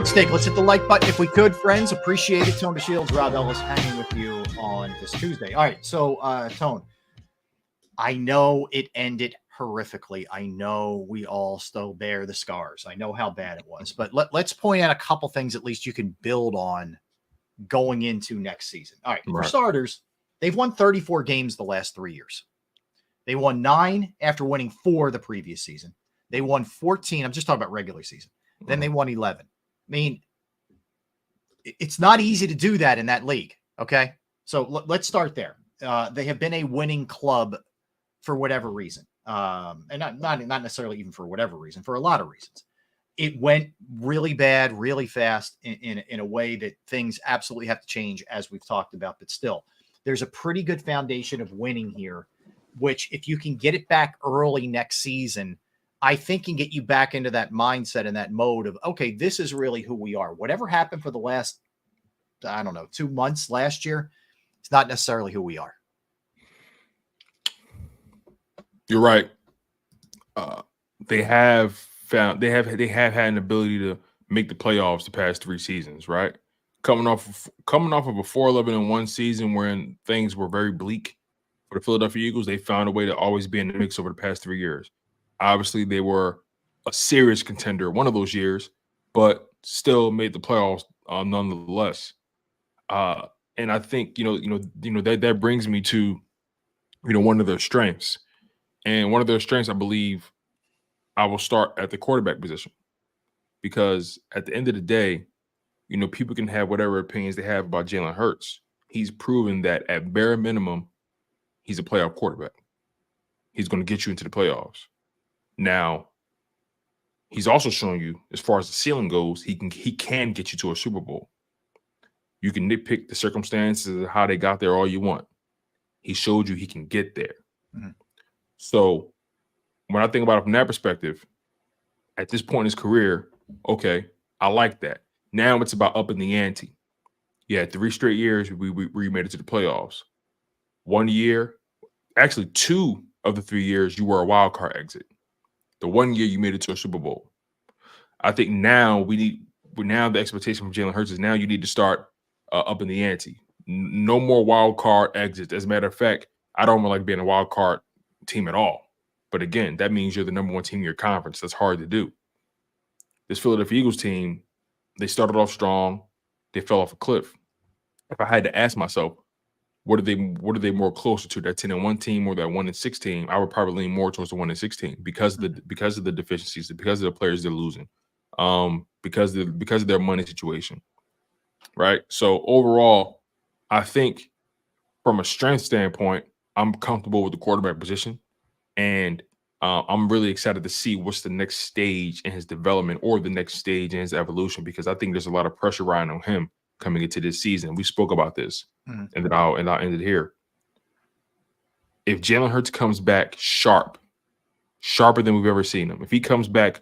Steak, let's hit the like button if we could, friends. Appreciate it. Tone DeShields, Rob Ellis hanging with you on this Tuesday. All right, so Tone, I know it ended horrifically. I know we all still bear the scars. I know how bad it was, but let's point out a couple things at least you can build on going into next season. All right, for starters, they've won 34 games the last 3 years. They won 9 after winning 4 the previous season. They won 14. I'm just talking about regular season. Then they won 11. I mean, it's not easy to do that in that league, okay? So let's start there. They have been a winning club for whatever reason, and not necessarily even for whatever reason, for a lot of reasons. It went really bad, really fast in a way that things absolutely have to change, as we've talked about. But still, there's a pretty good foundation of winning here, which if you can get it back early next season, I think can get you back into that mindset and that mode of, okay, this is really who we are. Whatever happened for the last, 2 months last year, it's not necessarily who we are. You're right. They have had an ability to make the playoffs the past 3 seasons, right? Coming off of a 4-11-1 season wherein things were very bleak for the Philadelphia Eagles, they found a way to always be in the mix over the past 3 years. Obviously, they were a serious contender one of those years, but still made the playoffs nonetheless. And I think that brings me to one of their strengths, and one of their strengths, I believe, I will start at the quarterback position, because at the end of the day, people can have whatever opinions they have about Jalen Hurts. He's proven that at bare minimum, he's a playoff quarterback. He's going to get you into the playoffs. Now, he's also shown you, as far as the ceiling goes, he can get you to a Super Bowl. You can nitpick the circumstances of how they got there all you want. He showed you he can get there. Mm-hmm. So when I think about it from that perspective, at this point in his career, okay, I like that. Now it's about upping the ante. Yeah, 3 straight years we made it to the playoffs. 1 year, actually 2 of the 3 years, you were a wild card exit. The 1 year you made it to a Super Bowl. I think now the expectation from Jalen Hurts is now you need to start upping the ante. No more wild card exits. As a matter of fact, I don't like being a wild card team at all. But again, that means you're the number 1 team in your conference. That's hard to do. This Philadelphia Eagles team, they started off strong. They fell off a cliff. If I had to ask myself, what are they more closer to, that 10-1 team or that 1-6 team? I would probably lean more towards the 1-6 team because of the deficiencies, because of the players they're losing, because of their money situation, right? So overall, I think from a strength standpoint, I'm comfortable with the quarterback position, and I'm really excited to see what's the next stage in his development or the next stage in his evolution, because I think there's a lot of pressure riding on him coming into this season. We spoke about this, and then I'll end it here. If Jalen Hurts comes back sharper than we've ever seen him, if he comes back,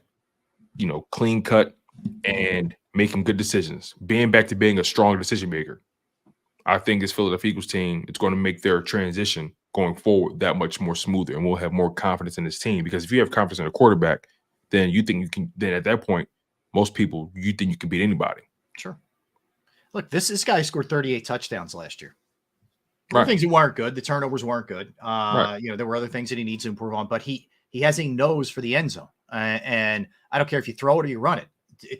clean cut and making good decisions, being back to being a strong decision maker, I think this Philadelphia Eagles team, it's going to make their transition going forward that much more smoother, and we'll have more confidence in this team. Because if you have confidence in a quarterback, then you think you can. Then at that point, most people, you think you can beat anybody. Sure. Look, this guy scored 38 touchdowns last year. There were things that weren't good. The turnovers weren't good. There were other things that he needs to improve on, but he has a nose for the end zone. And I don't care if you throw it or you run it.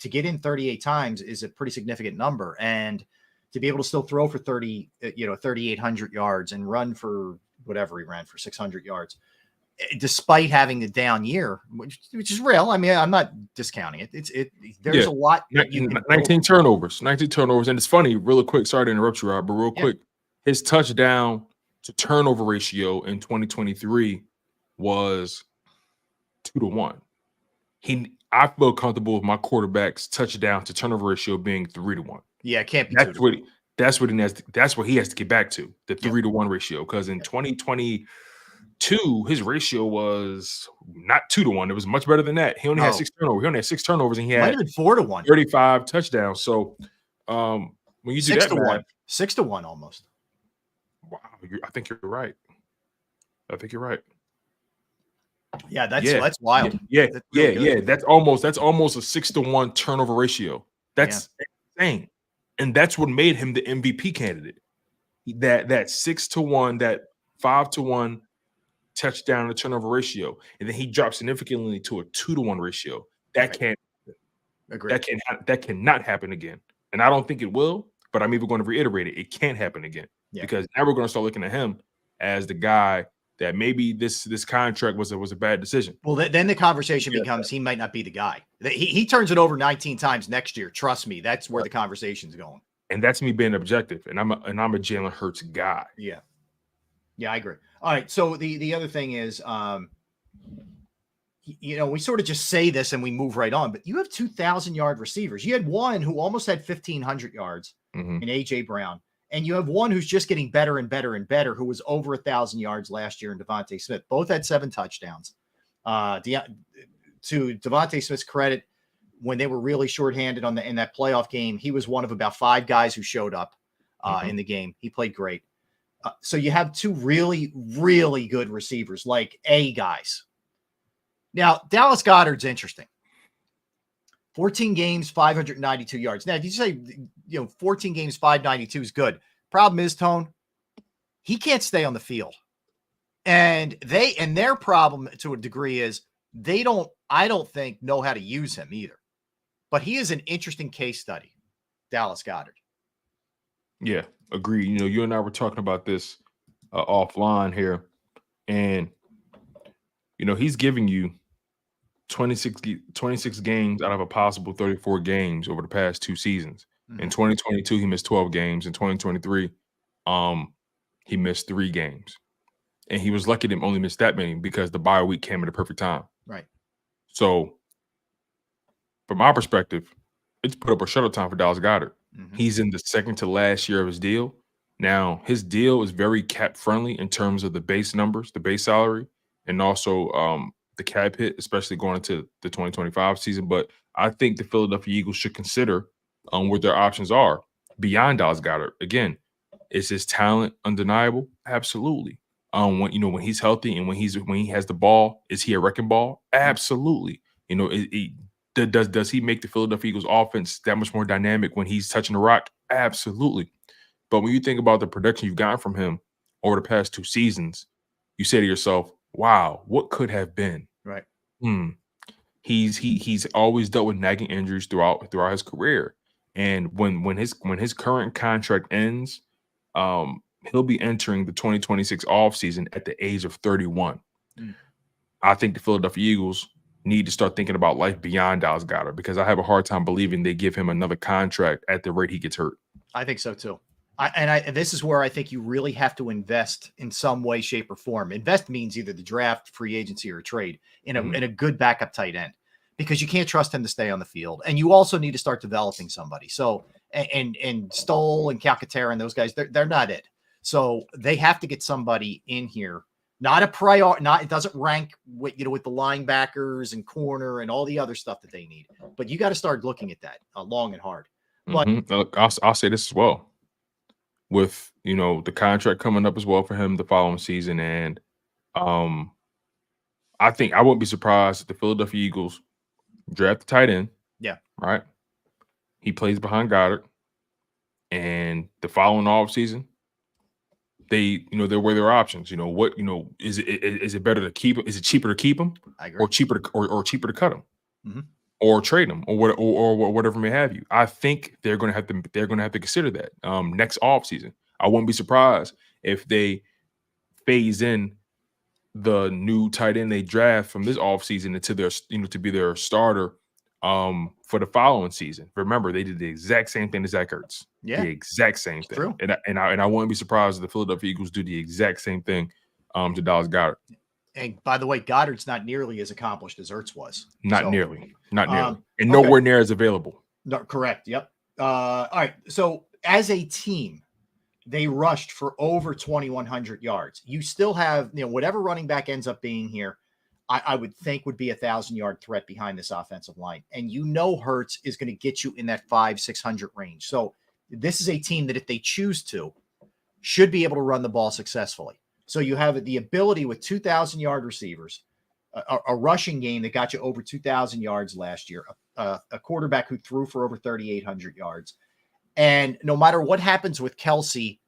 To get in 38 times is a pretty significant number. And to be able to still throw for 3,800 yards and run for whatever he ran for 600 yards, despite having a down year, which is real. I mean, I'm not discounting it. There's a lot. 19 turnovers. And it's funny, real quick, sorry to interrupt you, Rob, but real quick, his touchdown to turnover ratio in 2023 was 2-1. I feel comfortable with my quarterback's touchdown to turnover ratio being 3-1. Yeah, it can't be. That's what he has to get back to, the 3-1 ratio. Because in 2022, his ratio was not 2-1. It was much better than that. He only had 6 turnovers. He only had 6 turnovers, and he had 4-1, 35 touchdowns. So when you do that, 6-1, 6-1 almost. Wow, I think you're right. Yeah, that's wild. Yeah. That's almost a 6-1 turnover ratio. That's insane. And that's what made him the MVP candidate. That 6-to-1, that 5-to-1 touchdown to turnover ratio, and then he dropped significantly to a 2-to-1 ratio. That can't agree. That cannot happen again. And I don't think it will, but I'm even going to reiterate it. It can't happen again. Because now we're going to start looking at him as the guy that maybe this contract was a bad decision. Well, then the conversation becomes he might not be the guy. He turns it over 19 times next year. Trust me, that's where the conversation's going. And that's me being objective. And I'm a Jalen Hurts guy. Yeah. Yeah, I agree. All right. So the other thing is, we sort of just say this and we move right on, but you have 2,000-yard receivers. You had one who almost had 1,500 yards in A.J. Brown. And you have one who's just getting better and better and better, who was over 1,000 yards last year in Devontae Smith. Both had 7 touchdowns. To Devontae Smith's credit, when they were really shorthanded in that playoff game, he was one of about 5 guys who showed up in the game. He played great. So you have 2 really, really good receivers, like A guys. Now, Dallas Goedert's interesting. 14 games, 592 yards. Now, if you say, 14 games, 592 is good. Problem is, Tone, he can't stay on the field. And their problem to a degree is I don't think, know how to use him either. But he is an interesting case study, Dallas Goedert. Yeah, agreed. You and I were talking about this offline here. And, he's giving you 26 games out of a possible 34 games over the past 2 seasons. In 2022, he missed 12 games. In 2023, he missed 3 games. And he was lucky to only miss that many because the bye week came at a perfect time. Right. So, from our perspective, it's put up a shuttle time for Dallas Goedert. He's in the second to last year of his deal. Now, his deal is very cap friendly in terms of the base numbers, the base salary, and also the cap hit, especially going into the 2025 season. But I think the Philadelphia Eagles should consider what their options are beyond Dallas Goedert. Again, is his talent undeniable? Absolutely. When he's healthy and when he has the ball, is he a wrecking ball? Absolutely. Does he make the Philadelphia Eagles offense that much more dynamic when he's touching the rock? Absolutely. But when you think about the production you've gotten from him over the past 2 seasons, you say to yourself, wow, what could have been? Right. He's always dealt with nagging injuries throughout his career. And when his current contract ends, he'll be entering the 2026 offseason at the age of 31. I think the Philadelphia Eagles need to start thinking about life beyond Dallas Goedert, because I have a hard time believing they give him another contract at the rate he gets hurt. I think so too. And this is where I think you really have to invest in some way, shape, or form. Invest means either the draft, free agency, or a trade in a good backup tight end, because you can't trust him to stay on the field. And you also need to start developing somebody. So, and Stoll and Calcaterra and those guys, they're not it. So they have to get somebody in here. Not a priority. It doesn't rank with the linebackers and corner and all the other stuff that they need. But you got to start looking at that long and hard. But I'll say this as well. With the contract coming up as well for him the following season, and I think I wouldn't be surprised if the Philadelphia Eagles draft the tight end. Yeah, right. He plays behind Goddard, and the following offseason, they weigh their options. Is it better to keep him? Is it cheaper to keep him, or cheaper to cut him? Or trade them, or whatever may have you. I think they're going to have to consider that next offseason. I wouldn't be surprised if they phase in the new tight end they draft from this offseason into their to be their starter for the following season. Remember, they did the exact same thing to Zach Ertz. Yeah, the exact same thing. True. And I wouldn't be surprised if the Philadelphia Eagles do the exact same thing to Dallas Goedert. And by the way, Goddard's not nearly as accomplished as Ertz was. Not nearly. And nowhere near as available. No, correct. Yep. All right. So as a team, they rushed for over 2,100 yards. You still have, whatever running back ends up being here, I would think would be 1,000-yard threat behind this offensive line. And Hurts is going to get you in that 500-600 range. So this is a team that, if they choose to, should be able to run the ball successfully. So you have the ability with 2,000-yard receivers a rushing game that got you over 2,000 yards last year, a quarterback who threw for over 3,800 yards. And no matter what happens with Kelsey,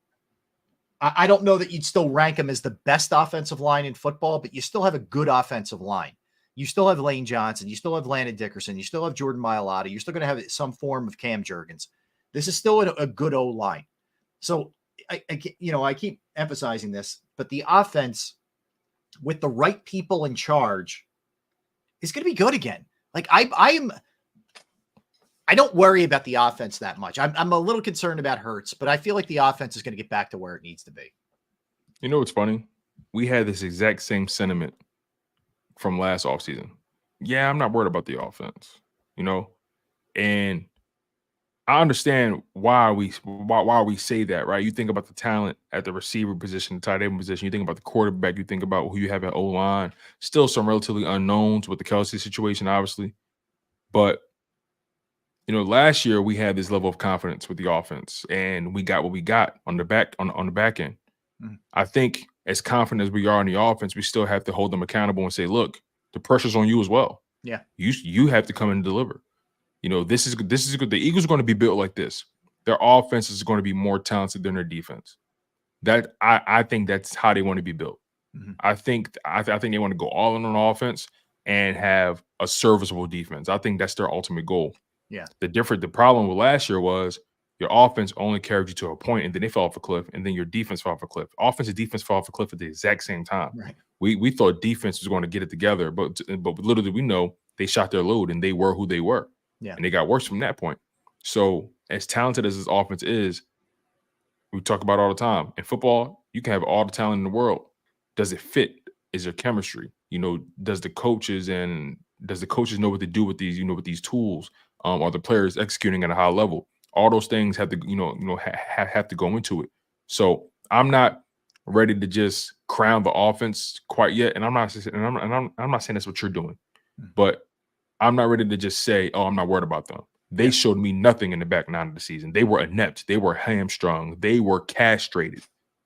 I don't know that you'd still rank him as the best offensive line in football, but you still have a good offensive line. You still have Lane Johnson. You still have Landon Dickerson. You still have Jordan Mailata. You're still going to have some form of Cam Jurgens. This is still a good O-line. So, I keep emphasizing this, but the offense with the right people in charge is going to be good again. Like I don't worry about the offense that much. I'm a little concerned about Hurts, but I feel like the offense is going to get back to where it needs to be. You know what's funny? We had this exact same sentiment from last offseason. Yeah, I'm not worried about the offense, and I understand why we say that, right? You think about the talent at the receiver position, the tight end position. You think about the quarterback. You think about who you have at O-line. Still some relatively unknowns with the Kelsey situation, obviously. But, last year we had this level of confidence with the offense, and we got what we got on the back end. Mm-hmm. I think as confident as we are in the offense, we still have to hold them accountable and say, look, the pressure's on you as well. Yeah. You have to come and deliver. This is good. The Eagles are going to be built like this. Their offense is going to be more talented than their defense. That I think that's how they want to be built. Mm-hmm. I think they want to go all in on offense and have a serviceable defense. I think that's their ultimate goal. Yeah. The problem with last year was your offense only carried you to a point, and then they fell off a cliff, and then your defense fell off a cliff. Offense and defense fell off a cliff at the exact same time. Right. We thought defense was going to get it together, but little did we know they shot their load, and they were who they were. Yeah. And they got worse from that point. So as talented as this offense is, we talk about all the time. In football, you can have all the talent in the world. Does it fit? Is there chemistry? Does the coaches know what to do with these, with these tools? Are the players executing at a high level? All those things have to, have to go into it. So I'm not ready to just crown the offense quite yet. And I'm not saying that's what you're doing, but I'm not ready to just say, oh, I'm not worried about them. They showed me nothing in the back nine of the season. They were inept. They were hamstrung. They were castrated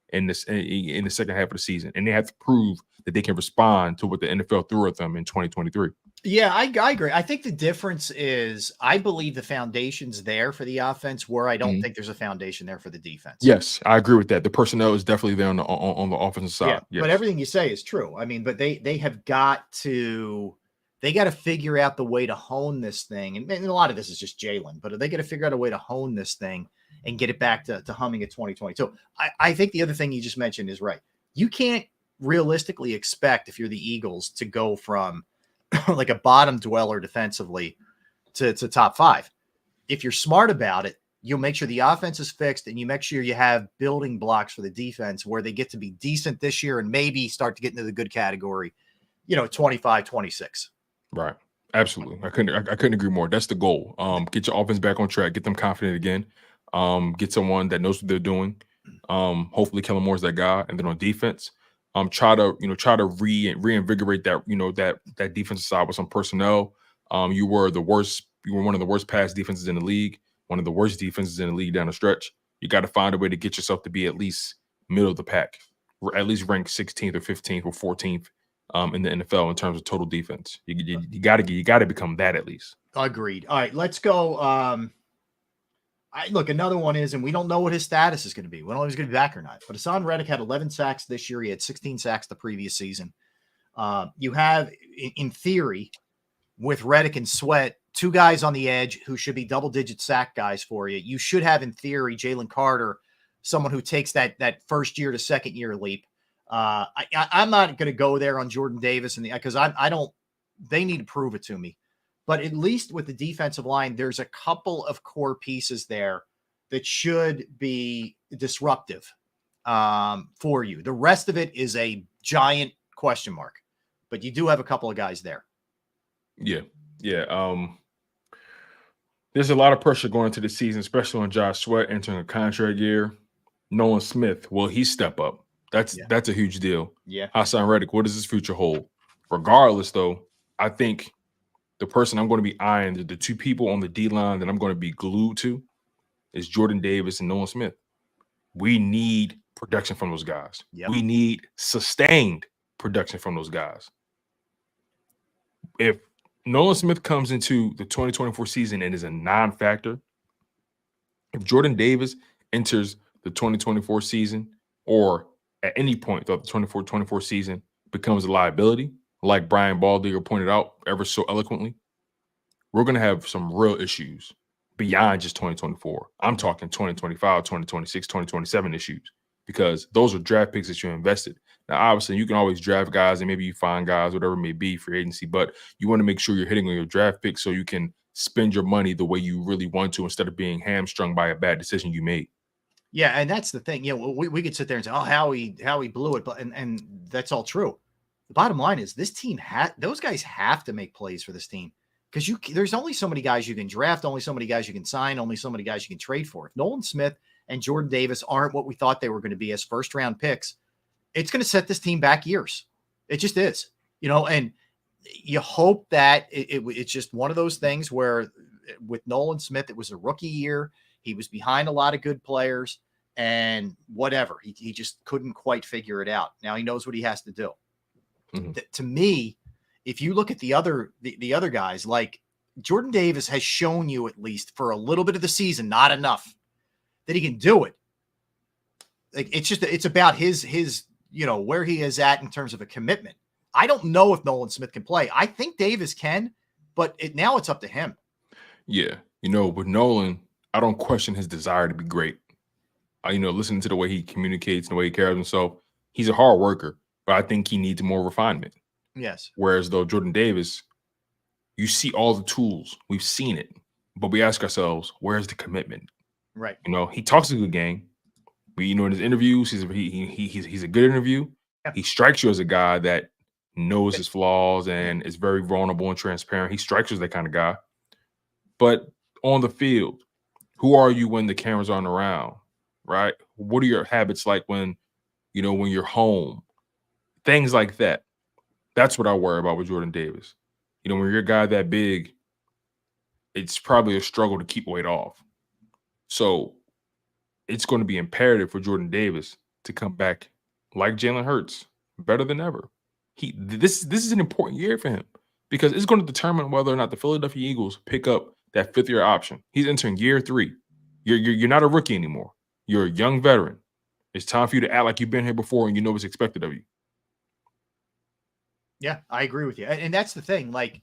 in the second half of the season. And they have to prove that they can respond to what the NFL threw at them in 2023. Yeah, I agree. I think the difference is I believe the foundation's there for the offense where I don't think there's a foundation there for the defense. Yes, I agree with that. The personnel is definitely there on the offensive side. Yeah, yes. But everything you say is true. I mean, but they have got to figure out the way to hone this thing. And a lot of this is just Jalen, but they got to figure out a way to hone this thing and get it back to humming at 2022. I think the other thing you just mentioned is right. You can't realistically expect, if you're the Eagles, to go from like a bottom dweller defensively to top five. If you're smart about it, you'll make sure the offense is fixed and you make sure you have building blocks for the defense where they get to be decent this year and maybe start to get into the good category, 25, 26. Right. Absolutely. I couldn't agree more. That's the goal. Get your offense back on track, get them confident again. Get someone that knows what they're doing. Hopefully Kellen Moore's that guy. And then on defense, try to reinvigorate that, that defensive side with some personnel. You were one of the worst pass defenses in the league, one of the worst defenses in the league down the stretch. You got to find a way to get yourself to be at least middle of the pack, or at least rank 16th or 15th or 14th in the NFL in terms of total defense. You got to become that at least. Agreed. All right, let's go. Look, another one is, and we don't know what his status is going to be. We don't know if he's going to be back or not. But Hassan Reddick had 11 sacks this year. He had 16 sacks the previous season. You have, in theory, with Reddick and Sweat, two guys on the edge who should be double-digit sack guys for you. You should have, in theory, Jalen Carter, someone who takes that first year to second year leap. I'm not going to go there on Jordan Davis because I don't. They need to prove it to me. But at least with the defensive line, there's a couple of core pieces there that should be disruptive for you. The rest of it is a giant question mark, but you do have a couple of guys there. Yeah. There's a lot of pressure going into the season, especially on Josh Sweat entering a contract year. Nolan Smith, will he step up? That's a huge deal. Yeah. Hassan Reddick, what does his future hold? Regardless, though, I think the person I'm going to be eyeing, the two people on the D-line that I'm going to be glued to, is Jordan Davis and Nolan Smith. We need production from those guys. Yep. We need sustained production from those guys. if Nolan Smith comes into the 2024 season and is a non-factor, if Jordan Davis enters the 2024 season or at any point throughout the 24 season becomes a liability, like Brian Baldinger pointed out ever so eloquently, we're going to have some real issues beyond just 2024. I'm talking 2025, 2026, 2027 issues, because those are draft picks that you invested. Now, obviously, you can always draft guys and maybe you find guys, whatever it may be, for agency, but you want to make sure you're hitting on your draft picks so you can spend your money the way you really want to instead of being hamstrung by a bad decision you made. Yeah, and that's the thing. You know, we could sit there and say, "Oh, how he blew it," but and that's all true. The bottom line is this team those guys have to make plays for this team, because there's only so many guys you can draft, only so many guys you can sign, only so many guys you can trade for. If Nolan Smith and Jordan Davis aren't what we thought they were going to be as first round picks, it's going to set this team back years. It just is, you know, and you hope that it's just one of those things where with Nolan Smith, it was a rookie year. He was behind a lot of good players and whatever. He just couldn't quite figure it out. Now he knows what he has to do. Mm-hmm. To me, if you look at the other guys, like Jordan Davis has shown you, at least for a little bit of the season, not enough, that he can do it. Like it's about his you know, where he is at in terms of a commitment. I don't know if Nolan Smith can play. I think Davis can, but now it's up to him. Yeah. You know, with Nolan, I don't question his desire to be great. You know, listening to the way he communicates and the way he carries himself, he's a hard worker, but I think he needs more refinement. Yes. Whereas though Jordan Davis, you see all the tools, we've seen it, but we ask ourselves, where's the commitment? Right. You know, he talks a good game. But, you know, in his interviews, he's a good interview. Yeah. He strikes you as a guy that knows his flaws and is very vulnerable and transparent. He strikes you as that kind of guy. But on the field, who are you when the cameras aren't around, right? What are your habits like when you're home? Things like that. That's what I worry about with Jordan Davis. You know, when you're a guy that big, it's probably a struggle to keep weight off. So it's going to be imperative for Jordan Davis to come back like Jalen Hurts, better than ever. This is an important year for him because it's going to determine whether or not the Philadelphia Eagles pick up that fifth-year option. He's entering year 3. You're not a rookie anymore. You're a young veteran. It's time for you to act like you've been here before and you know what's expected of you. Yeah, I agree with you. And that's the thing. Like,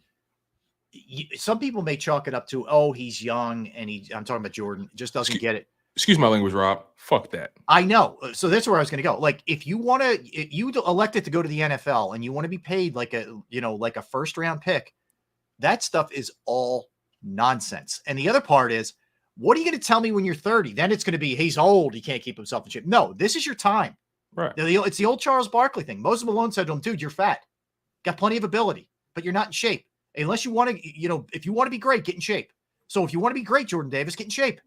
some people may chalk it up to, oh, he's young, and I'm talking about Jordan, just doesn't get it. Excuse my language, Rob. Fuck that. I know. So that's where I was going to go. Like, if you elected to go to the NFL and you want to be paid like a first round pick, that stuff is all nonsense. And the other part is, what are you going to tell me when you're 30? Then it's going to be, he's old, he can't keep himself in shape. No, this is your time. Right. It's the old Charles Barkley thing. Moses Malone said to him, dude, you're fat. Got plenty of ability, but you're not in shape. Unless you want to, if you want to be great, get in shape. So if you want to be great, Jordan Davis, get in shape.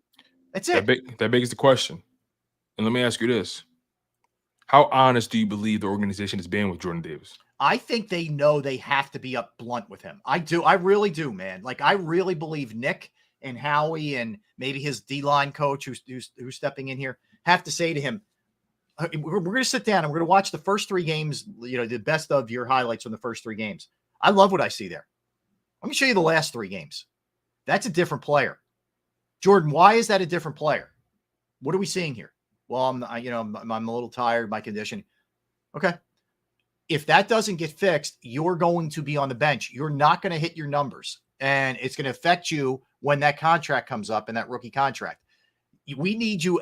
That's it. That begs the question. And let me ask you this. How honest do you believe the organization has been with Jordan Davis? I think they know they have to be up blunt with him. I do. I really do, man. Like, I really believe Nick and Howie and maybe his D-line coach who's stepping in here have to say to him, we're going to sit down and we're going to watch the first 3 games, the best of your highlights from the first 3 games. I love what I see there. Let me show you the last 3 games. That's a different player. Jordan, why is that a different player? What are we seeing here? Well, I'm a little tired, my condition. Okay. If that doesn't get fixed, you're going to be on the bench. You're not going to hit your numbers, and it's going to affect you when that contract comes up and that rookie contract. We need you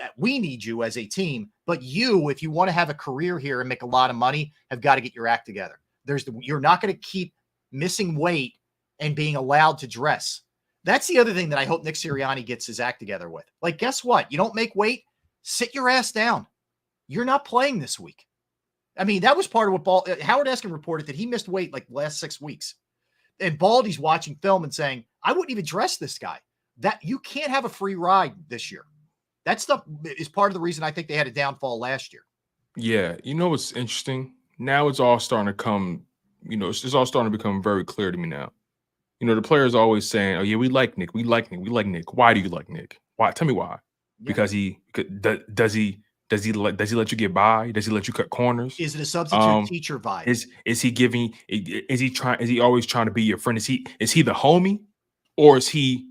as a team, but if you want to have a career here and make a lot of money, have got to get your act together. You're not going to keep missing weight and being allowed to dress. That's the other thing that I hope Nick Sirianni gets his act together with. Like, guess what? You don't make weight, sit your ass down. You're not playing this week. I mean, that was part of what Howard Eskin reported, that he missed weight like the last 6 weeks. And Baldy's watching film and saying, I wouldn't even dress this guy. That you can't have a free ride this year. That stuff is part of the reason I think they had a downfall last year. Yeah. You know what's interesting? Now it's all starting to come, it's all starting to become very clear to me now. The players are always saying, oh, yeah, we like Nick. We like Nick. We like Nick. Why do you like Nick? Why? Tell me why. Yeah. Because does he Does he let you get by? Does he let you cut corners? Is it a substitute teacher vibe? Is he giving? Is he always trying to be your friend? Is he the homie, or is he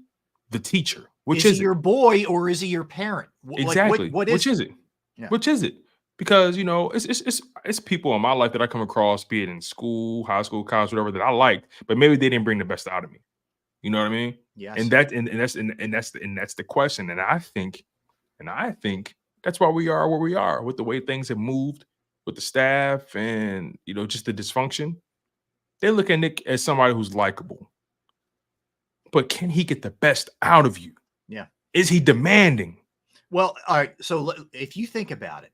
the teacher? Which is he your boy or is he your parent? Exactly. Like, Which is it? Yeah. Which is it? Because it's people in my life that I come across, be it in school, high school, college, whatever, that I liked, but maybe they didn't bring the best out of me. You know what I mean? Yes. And that's the question. And I think that's why we are where we are with the way things have moved with the staff and just the dysfunction. They look at Nick as somebody who's likable, but can he get the best out of you? Yeah. Is he demanding? Well, all right. So if you think about it,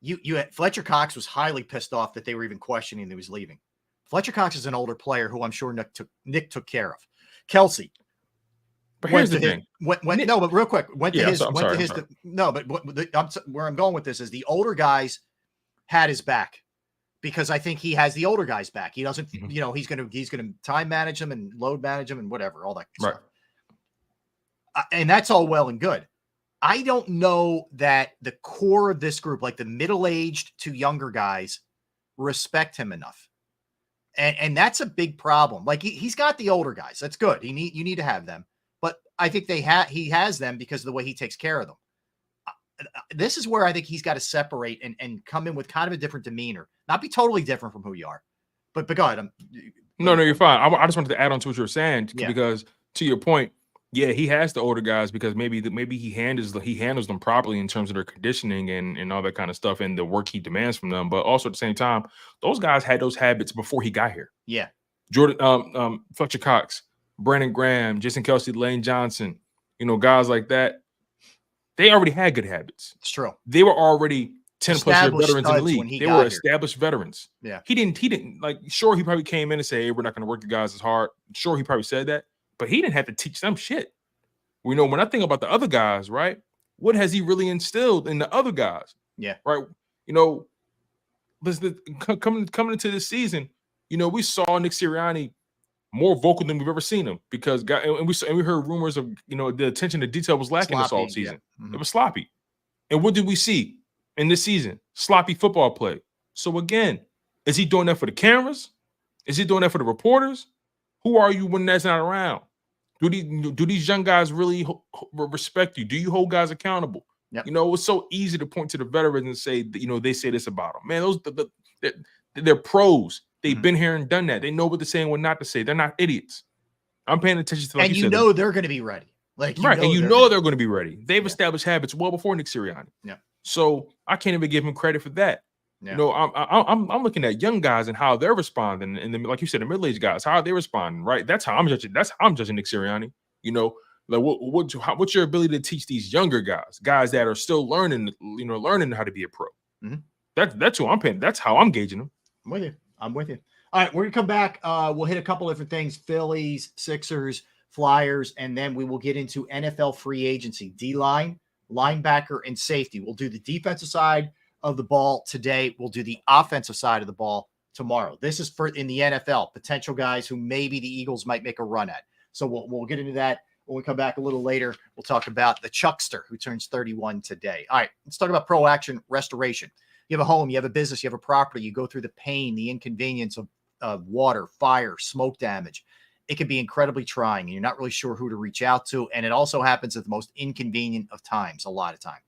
you had Fletcher Cox was highly pissed off that they were even questioning that he was leaving. Fletcher Cox is an older player who I'm sure Nick took care of. Kelsey. But here's the thing. But real quick, where I'm going with this is the older guys had his back because I think he has the older guys back. He doesn't, he's going to time manage them and load manage them and whatever, all that stuff. And that's all well and good. I don't know that the core of this group, like the middle-aged to younger guys, respect him enough. And that's a big problem. Like he's got the older guys. That's good. You need to have them. But I think he has them because of the way he takes care of them. This is where I think he's got to separate and come in with kind of a different demeanor. Not be totally different from who you are. But go ahead. No, you're fine. I just wanted to add on to what you were saying because to your point, yeah, he has the older guys because maybe he handles them properly in terms of their conditioning and all that kind of stuff and the work he demands from them. But also at the same time, those guys had those habits before he got here. Yeah. Jordan, Fletcher Cox, Brandon Graham, Jason Kelsey, Lane Johnson, guys like that, they already had good habits. It's true. They were already 10+ year veterans in the league. They were established veterans. Yeah. He didn't sure, he probably came in and say, hey, we're not going to work the guys as hard. Sure, he probably said that, but he didn't have to teach them shit. When I think about the other guys, right? What has he really instilled in the other guys? Yeah. Right. Listen, coming into this season, we saw Nick Sirianni more vocal than we've ever seen him because we heard rumors of the attention to detail was lacking this all season. Yeah. Mm-hmm. It was sloppy. And what did we see in this season? Sloppy football play. So again, is he doing that for the cameras? Is he doing that for the reporters? Who are you when that's not around? Do these young guys really respect you? Do you hold guys accountable? Yep. It's so easy to point to the veterans and say, they say this about them. Man, they're pros. They've been here and done that. They know what to say and what not to say. They're not idiots. I'm paying attention to, like and you said, they're going to be ready. They're going to be ready. They've established habits well before Nick Sirianni. Yeah. So I can't even give him credit for that. Yeah. I'm looking at young guys and how they're responding, and then, like you said, the middle-aged guys, how are they responding? Right? That's how I'm judging. That's how I'm judging Nick Sirianni. Like what's your ability to teach these younger guys that are still learning how to be a pro? Mm-hmm. That's who I'm paying. That's how I'm gauging them. I'm with you. All right, we're gonna come back. We'll hit a couple different things: Phillies, Sixers, Flyers, and then we will get into NFL free agency, D-line, linebacker, and safety. We'll do the defensive side of the ball today. We'll do the offensive side of the ball tomorrow. This is for in the NFL, potential guys who maybe the Eagles might make a run at. So we'll get into that when we come back a little later. We'll talk about the Chuckster who turns 31 today. All right, let's talk about Pro Action Restoration. You have a home, you have a business, you have a property, you go through the pain, the inconvenience of water, fire, smoke damage. It can be incredibly trying and you're not really sure who to reach out to. And it also happens at the most inconvenient of times, a lot of time.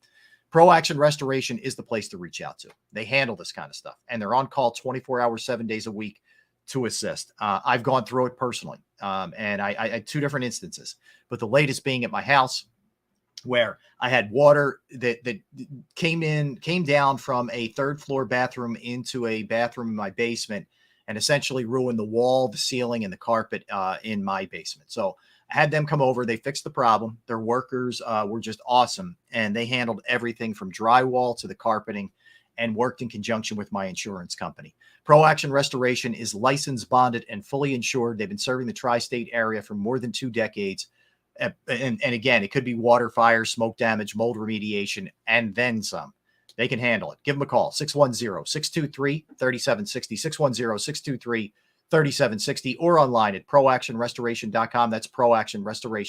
Pro Action Restoration is the place to reach out to. They handle this kind of stuff and they're on call 24 hours, 7 days a week to assist. I've gone through it personally. And I had two different instances, but the latest being at my house where I had water that came down from a third floor bathroom into a bathroom in my basement and essentially ruined the wall, the ceiling, and the carpet in my basement. So I had them come over. They fixed the problem. Their workers were just awesome. And they handled everything from drywall to the carpeting and worked in conjunction with my insurance company. Pro Action Restoration is licensed, bonded, and fully insured. They've been serving the tri-state area for more than 2 decades. And again, it could be water, fire, smoke damage, mold remediation, and then some. They can handle it. Give them a call, 610-623-3760, 610-623-3760, or online at proactionrestoration.com. That's Pro Action Restoration.